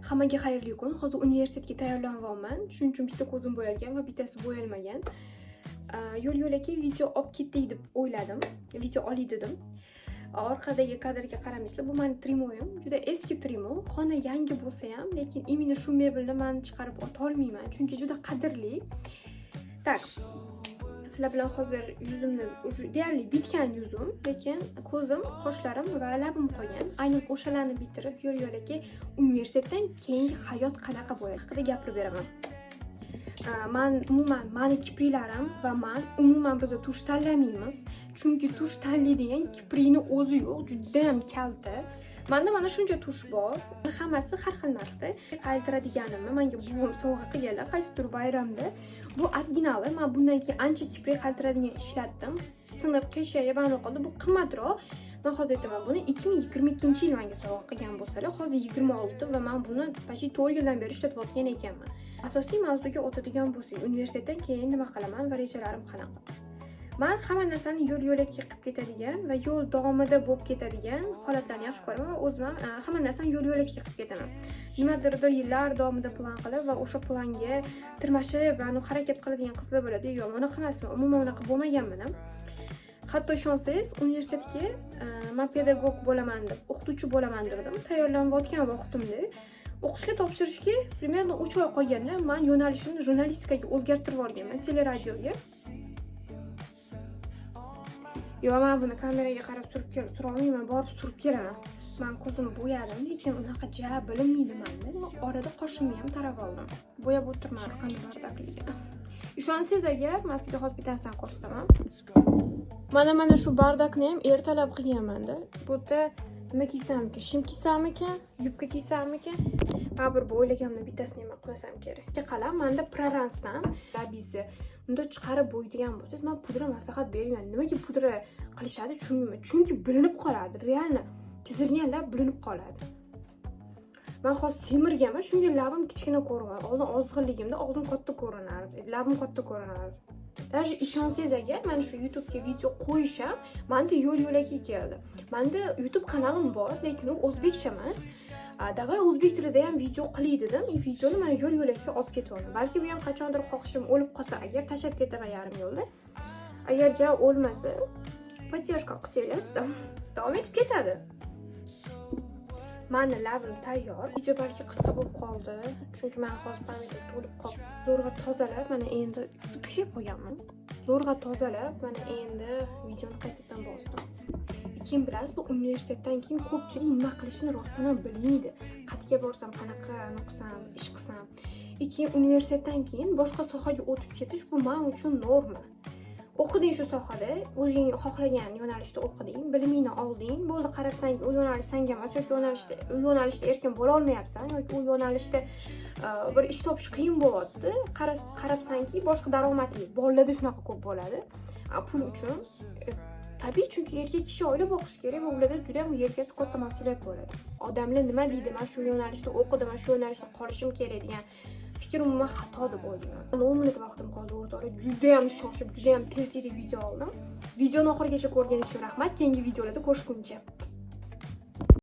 Hammaga xayrli kun. Hozir universitetga tayyorlanyapman. Shuning uchun bitta ko'zim bo'yalgan va bittasi bo'yalmagan. Yo'l-yo'lakay video olib ketdik deb o'yladim. Video olay dedim. Orqadagi kadrga qaramaysizlar. Bu mening trimoyim. Juda eski trimo. Xona yangi bo'lsa ham, lekin imенно shu mebelni men chiqarib o'ta olmayman, chunki juda qadrli. Tak. Sizlar bilan hozir yuzimni deyarli bitgan yuzim, lekin ko'zim, qoshlarim va labim qolgan. Aynan o'shalarni bitirib yo'l-yo'lakay universitetdan keyingi hayot qanaqa bo'ladi haqida gapirib beraman. Mani kipriklarim va men umuman biz tush tanlamaymiz. Chunki tush tanlaydigan kiprikni o'zi yo'q, juda ham kalta. Menda mana shuncha tush bor. Hammasi har xil narxda. Qaltiradiganimni menga buvim sovg'a qilganlar qaysidir bayramda. Bu originali. Men bundan keyin ancha kiprik qaltiradigan ishlatdim. Sinib qiyshayib qoldi. Bu qimmatroq. Men hozir aytaman, buni 2022-yil menga sovg'a qilgan bo'lsalar, hozir 26 va men buni почти 4 yildan beri ishlatayotgan ekanman. Asosiy mavzuga o'tadigan bo'lsak, universitetdan keyin nima qilaman va rejalarim qanaqa? Men hamma narsani yo'l-yo'lakay qilib ketadigan va yo'l davomida bo'lib ketadigan holatlarni yaxshi ko'raman va o'zim hamma narsani yo'l-yo'lakay qilib ketaman. Nimadirda yillar davomida plan qilib va o'sha planga tirmashib va harakat qiladigan qizlar bo'ladi. Yo'q, men hammasini umuman unaqa bo'lmaganman ham. Hatto ishonsangiz, universitetga men pedagog bo'laman deb, o'qituvchi bo'laman dedim. Tayyorlanayotgan vaqtimda o'qishga topshirishga примерно 3 oy qolganda men yo'nalishimni jurnalistikaga o'zgartirib olganman, teleradioga. Yo, men buni kameraga qarab surolmayman, borib surib kelaman. Men ko'zimni bo'yadim, lekin unaqa bilinmaydi menda. Orada qoshimni ham tarab oldim. Bo'yab o'tirman qanday bardaqliga. Ishonsangiz agar, men sizga hozir bitta narsani ko'rsataman. Mana shu bardakni ham ertalab qilganman-da. Bu yerda nima kiysam ekan? Shim kiysam ekan? Yubka kiysam ekan? Baribir bu o'ylaganimda bittasini ham qilmasam kerak. Qalam menda Proransdan labizni unda chiqarib bo'ydigan bo'lsangiz, men pudra maslahat bermayman. Nimaga pudra qilishadi tushunmayman. Chunki bilinib qoladi. Realni chizilgan lab bilinib qoladi. Men hozir semirganman, shunga labim kichkina ko'rinadi. Oldin ozg'inligimda og'zim katta ko'rinardi, labim katta ko'rinardi. Даже ishonsangiz agar, mana shu YouTube ga video qo'yisham, menda yo'l-yo'lakay keldi. Menda YouTube kanalim bor, lekin u o'zbekcha emas. Davay o'zbek tilida ham video qilay dedim. Videoni men yo'l-yo'lakay olib ketdim. Balki bu ham qachondir xohishim o'lib qolsa, agar tashab ketaman yarim yo'lda. Agar ja o'lmasa, поддержка qilsanglar, davom etib ketadi. Meni labim tayyor. Video balki qisqa bo'lib qoldi, chunki men hozir pomidor to'lib qolib, zo'rg'a tozalab, mana endi qishib qo'yganman. Zo'rg'a tozalab, mana endi videoni qaytadan bosdim. Keyin bilasiz, bu universitetdan keyin ko'pchilik nima qilishini rostdan ham bilmaydi. Qayerga borsam, qanaqa qilsam, ish qilsam. Keyin universitetdan keyin boshqa sohaga o'tib ketish bu men uchun norma. O'qiding shu sohada, o'zing xohlagan yo'nalishda o'qiding, bilimingni olding, bo'ldi qarabsan, u yo'nalish senga emas, yoki u yo'nalishda erkin bo'la olmayapsan, yoki u yo'nalishda bir ish topish qiyin bo'lyapti. Qarabsanki, boshqa daromadli bolalarda shunaqa ko'p bo'ladi. Pul uchun tabiiy, chunki erkak kishi oila boqish kerak va ularda juda ham yelkasi katta mas'uliyat bo'ladi. Odamlar nima deydi, men shu yo'nalishda o'qidim, men shu yo'nalishda qolishim kerak degan fikr umuman xato deb o'ylayman. 10 minut vaqtim qoldi o'rtoqlar. Juda ham shoshib, juda ham tezlikda video oldim. Videoni oxirigacha ko'rganingiz uchun rahmat. Keyingi videolarda ko'rishguncha.